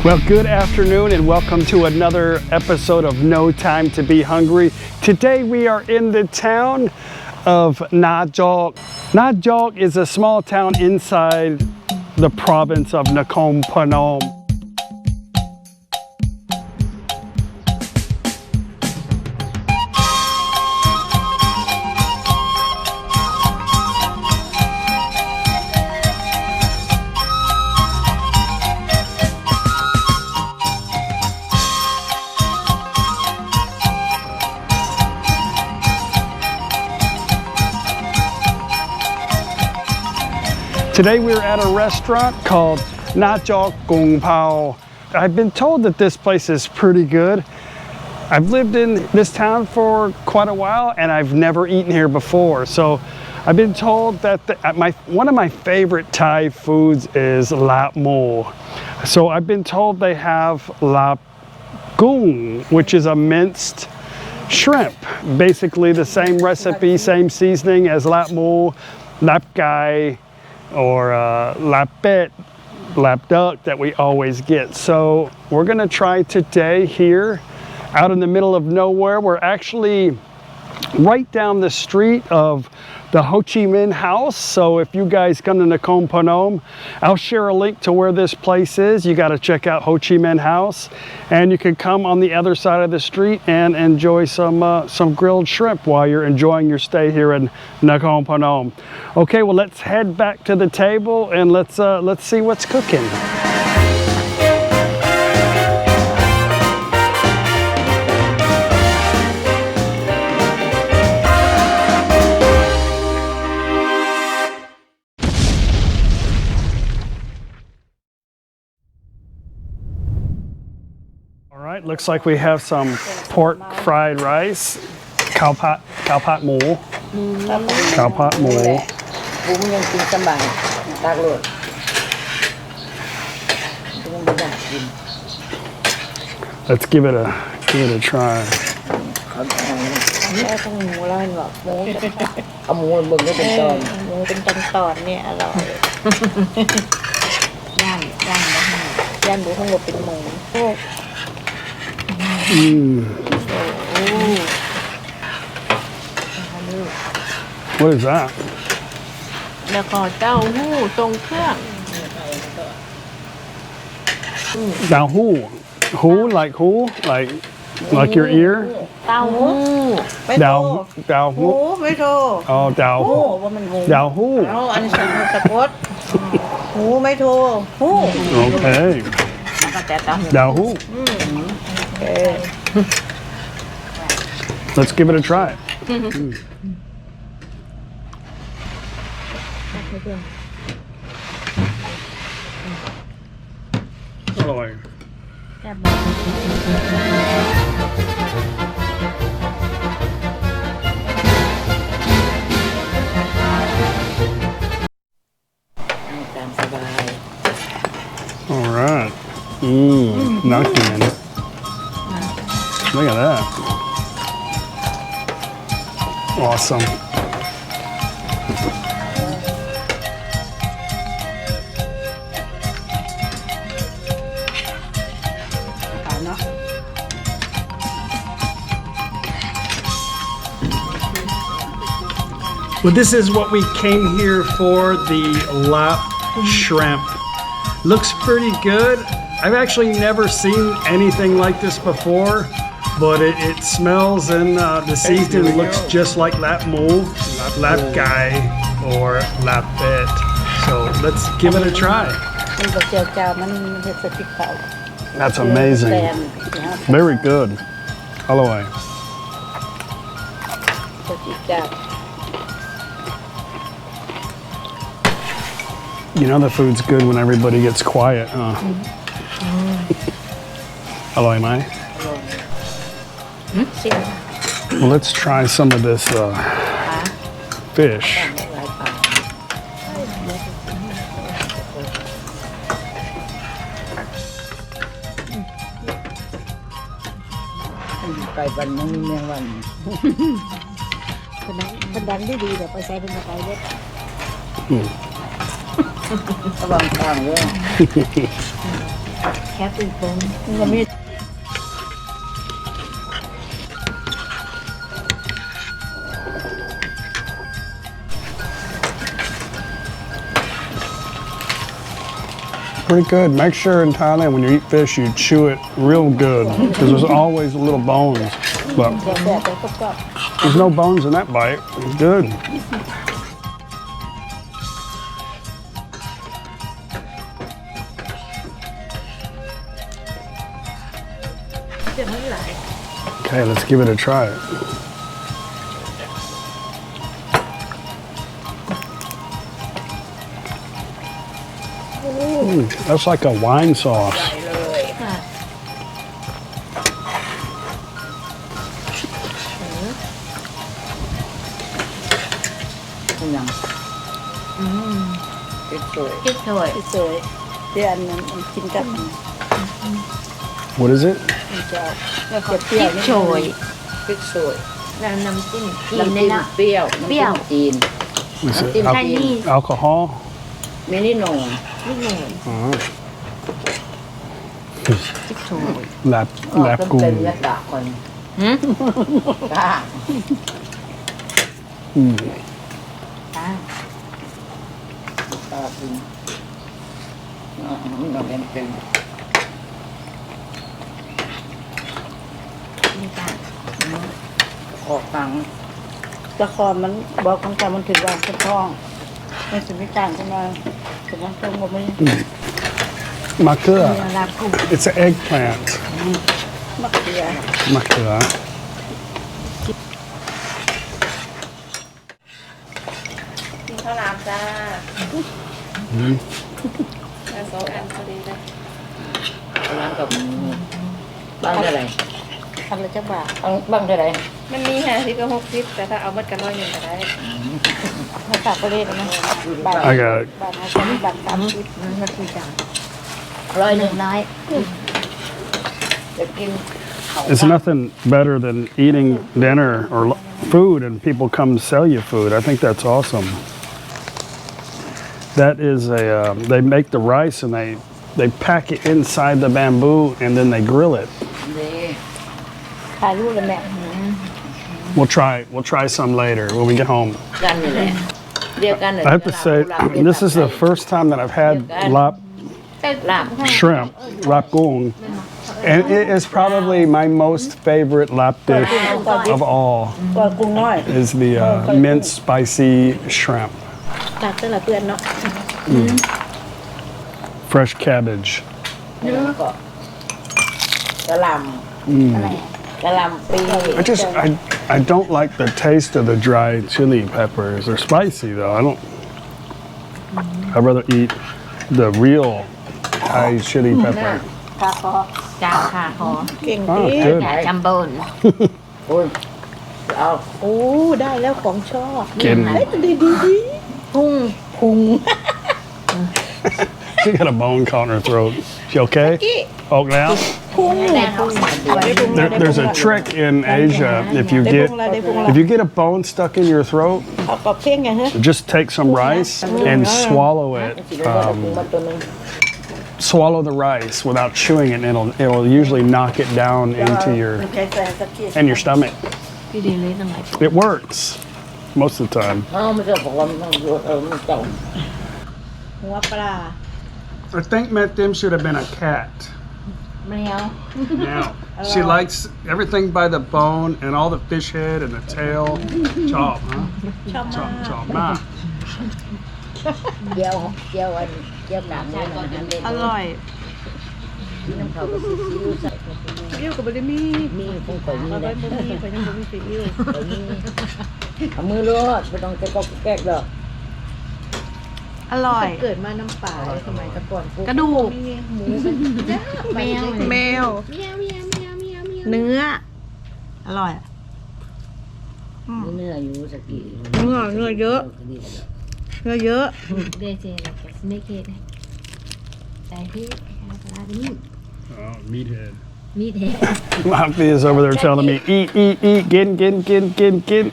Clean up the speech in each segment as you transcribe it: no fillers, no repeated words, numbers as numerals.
Well, good afternoon and welcome to another episode of No Time to Be Hungry. Today we are in the town of Nigel. Nigel is a small town inside the province of Nakhon Phanom. Today we're at a restaurant called Nigel Gung Pao. I've been told that this place is pretty good. I've lived in this town for quite a while and I've never eaten here before. So I've been told that one of my favorite Thai foods is Larb. So I've been told they have Larb Gung, which is a minced shrimp. Basically the same recipe, same seasoning as Larb, Larb Gai, or Larb Bet, Larb Duck that we always get. So we're gonna try today here out in the middle of nowhere. We're actually right down the street of the Ho Chi Minh House. So if you guys come to Nakhon Phanom, I'll share a link to where this place is. You got to check out Ho Chi Minh House, and you can come on the other side of the street and enjoy some grilled shrimp while you're enjoying your stay here in Nakhon Phanom. Okay, well let's head back to the table and let's see what's cooking. All right, looks like we have some pork fried rice, khao pat mo, Let's give it a try. What is that? แล้วก็เต้าหู้ทรงเครื่อง Dao hu, like your ear. เต้าหู้ Dao hu. ไม่โทร Oh, dao hu. ว่ามันหู Dao hu. เอาอันนี้สะกดหูไม่โทรหู Okay. แล้วก็จะเต้าหู้ Dao hu. Let's give it a try. Oh, แซ่บมากตามสบาย all right. Knocking. Look at that. Awesome. Well, this is what we came here for, the Larb shrimp. Looks pretty good. I've actually never seen anything like this before, but it smells and the seasoning looks just like Larb, Larb Gai, or Larb Bet. So let's give it a try. That's amazing. Very good. Hello. You know the food's good when everybody gets quiet, huh? Hello, am I? Well, let's try some of this fish. แค่เป็นโป่ง มันก็มี Pretty good. Make sure in Thailand when you eat fish, you chew it real good because there's always little bones. But แซ่บๆแต่กรอบ there's no bones in that bite. It's good. เดี๋ยวไม่ไหล Okay, let's give it a try. That's like a wine sauce. ค่ะ ยังเป็นสวย พริกถ้วย ๆสวยๆเดี๋ยวอันนั้นมันกินกับ What is it? มันจะ แล้วก็พ เปรี้ ริ ยว ก นิด โช นึง ย พริกสวย แล้วน้ำจิ้มจีน น้ำ เนี่ จิ้ ย ม นะ เปรี้ยว เปรี้ยว น้ำจิ้มจีน Is it Nothing. Chinese alcohol? มินิโน่ นิดหน่อย Uh-huh. พริกโชย Lap ก็เป็น goon. เลือดดาคน หืม กล้า อ่า ตาจริงมันเป็น นี่ค่ะ ออกตัง ละครมันบอกของการมันถือว่าเป็นท้องมันสิมีการขึ้นมาถึงมันตรงบ่มี Makura. ลาบกุ้ง It's an eggplant. มะเขือ Makura. กินข้าวหลามจ้าแล้ว2 อันพอดีเลย ร้านกับบ้างเท่าไหร่ อันละจักบาท บ้างเท่าไหร่ มันมี50กับ60แต่ถ้าเอาหมดกัน100ก็ได้ มาฝากก็เล่นนะบาท I got it. บาท50บาท30 มันคือจัง 100 จะกิน It's nothing better than eating dinner or food and people come sell you food. I think that's awesome. That is they make the rice and they pack it inside the bamboo and then they grill it. นี่ ถ่ายรูปเลยแม่ We'll try some later when we get home. กันนี่แหละเดียวกัน I have to say, this is the first time that I've had lap ลาบ shrimp, lap goong, and it is probably my most favorite lap dish of all. กว่ากุ้งน้อย Is the minced spicy shrimp, ตักแต่ละเพื่อนเนาะ fresh cabbage. แล้วก็กะหล่ำกะหล่ำปี I don't like the taste of the dried chili peppers. They're spicy though. I'd rather eat the real Thai chili pepper. คาคอ จาค่ะคอ เก่ง Oh, ดี good. จาจัมโบน โอ้ยเอา โอ้ได้แล้วของชอบ Good. เฮ้ยดีดีดี พุ่ง พุง She got a bone caught in her throat. She okay? Oh, now? พุง แดงเขาใส่ด้วย ได้พุงแล้ว There's a trick in Asia. If you ได้พุงแล้วได้พุงแล้ว if you get a bone stuck in your throat, เอากรอบเพ่งไงฮะ just take some rice and swallow it. สิรู้ว่าพุงมันตัวนึง Swallow the rice without chewing it, and it'll usually knock it down into ใช้แฟนสักที your stomach. พี่ดีเลยตั้งหลาย It works most of the time. เอ้าไม่ใช่บอกว่ามันต้องมันเจ้า หัวปลา I think Matt should have been a cat. แมว Now she likes everything by the bone and all the fish head and the tail. Chop, huh? ชอบมาก Chop, chop. Nah. เจียวอันเจียวหนังนี่นะนั่นเด็ด อร่อย น้ำเขาก็ซีอิ๊วใส่ ซีอิ๊วกับบะหมี่ มีคงก่อยมี เอาไว้ นะ บะหมี่ไปยังบะหมี่ซีอิ๊ว ก่อยมีเอามือรอดไม่ต้องจะก็แก๊กหรอก อร่อย เกิดมาน้ำป่าสมัยตะก่อน กระดูก หมูเป็นแมว แมว เนื้อ อร่อย เนื้ออยู่สักกี่ เนื้อเยอะ เนื้อเยอะ เดเจอะไรกับสเนคเฮดแต่ที่ปลาที่ Oh, meathead. มีเท Mafia is over there telling me, eat, get.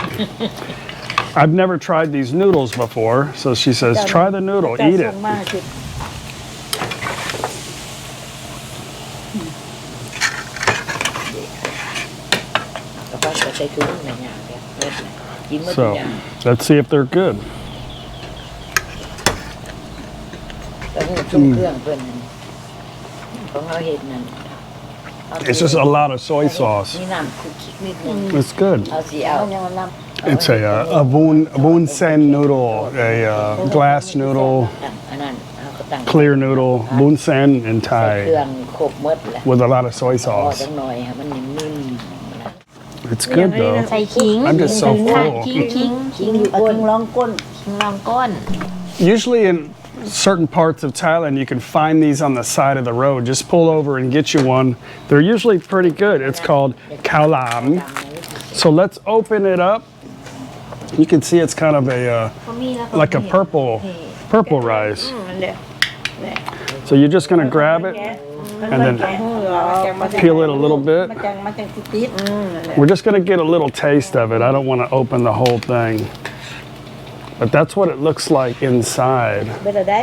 I've never tried these noodles before, so she says, try the noodle, eat ส่ it. งมาสิ ส่ถุงในอย่างเดียวเม็ดน่ะกินหมดทุก So อย่าง let's see if they're good. แต่หูชุ่มเครื่องเพิ่นนั่นของเราเห็ดนั่น It's just a lot of soy sauce. มีน้ำคุกคิกนิดนึง It's good. เอาสิเอา เอาอย่างนั้น It's a bunsen noodle, a glass noodle, อันนั้นเอาก็ตั้ง clear noodle, bunsen in ใส่เครื่อ Thai งครบหมดแหละ with a lot of soy พอ sauce. จังหน่อยค่ะมันนิ่มๆนะ It's good though. ใส่ขิง I'm just so ค่ะ full. ขิง เอาถึงรองก้น ขิงลองก้น Usually in certain parts of Thailand, you can find these on the side of the road. Just pull over and get you one. They're usually pretty good. It's called khao lam. So let's open it up. You can see it's kind of a เขามีแล้วก็ like a purple rice. นั่นแหละ So you're just gonna grab it and then peel it a little bit. มันจังติดนั่นแหละ We're just gonna get a little taste of it. I don't want to open the whole thing, but that's what it looks like inside. เบิดได้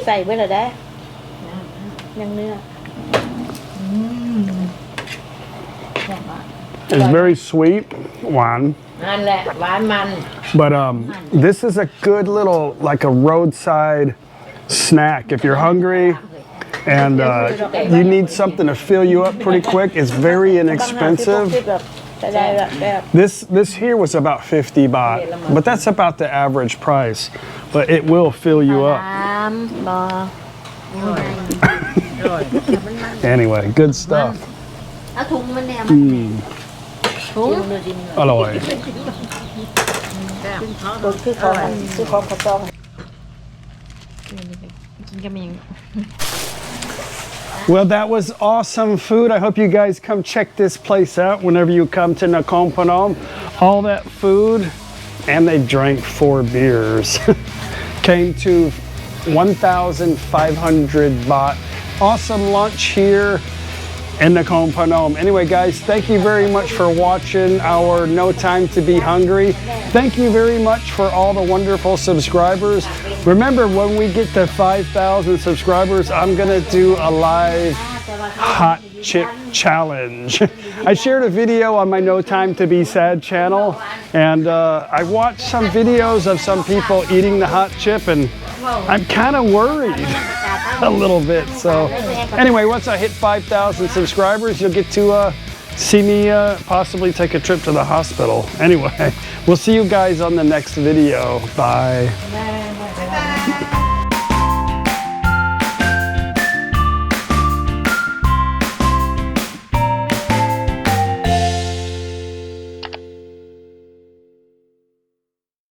ใส่เบิดได้ยังเนื้อ It's very sweet, wan. นั่นแหละหวานมัน But this is a good little, like a roadside snack. If you're hungry and you need something to fill you up pretty quick, it's very inexpensive. ได้แบบ This here was about 50 baht, but that's about the average price. But it will fill you up. บอ Anyway, good stuff. เอาถุงมันเนี่ยมันถุง Aloy. ตัวคือของข้าวต้ม กินกันเอง Well, that was awesome food. I hope you guys come check this place out whenever you come to Nakhon Phanom. All that food, and they drank 4 beers. Came to 1,500 baht. Awesome lunch here in Nakhon Phanom. Anyway, guys, thank you very much for watching our No Time to Be Hungry. Thank you very much for all the wonderful subscribers. Remember, when we get to 5,000 subscribers, I'm gonna do a live hot chip challenge. I shared a video on my No Time to Be Sad channel, and I watched some videos of some people eating the hot chip, and I'm kind of worried a little bit. So anyway, once I hit 5,000 subscribers, you'll get to see me possibly take a trip to the hospital. Anyway, we'll see you guys on the next video. Bye.